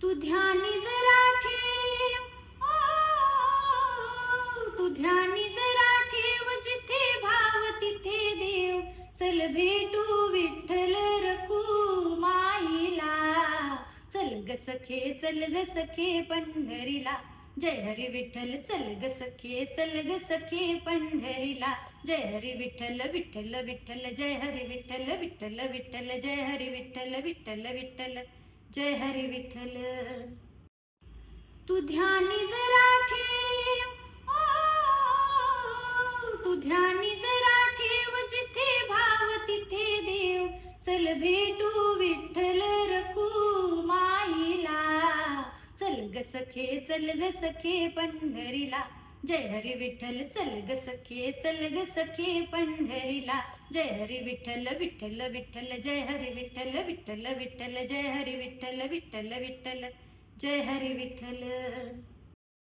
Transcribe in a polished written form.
तू ध्यानी जरा ठेव, तू ध्यानी जरा ठेव, जिथे भाव तिथे देव. चल भेटू विठ्ठल रखुमाईला, चल ग सखे, चल ग सखे पंढरीला. जय हरी विठ्ठल, चल ग सखे, चल ग सखे पंढरीला. जय हरी विठ्ठल, विठ्ठल विठ्ठल, जय हरी विठ्ठल, विठ्ठल विठ्ठल, जय हरी विठ्ठल, विठ्ठल विठ्ठल, जय हरी विठ्ठल. तू ध्यानी जरा ठेव, तू ध्यानी जरा ठेव, जिथे भाव तिथे देव. चल भेटू विठ्ठल रखुमाईला, चल ग सखे, चल ग सखे पंढरीला. जय हरी विठ्ठल, चल ग सखे, चल ग सखे पंढरीला. जय हरी विठ्ठल, विठ्ठल विठ्ठल, जय हरी विठ्ठल, विठ्ठल विठ्ठल, जय हरी विठ्ठल, विठ्ठल विठ्ठल, जय हरी विठ्ठल.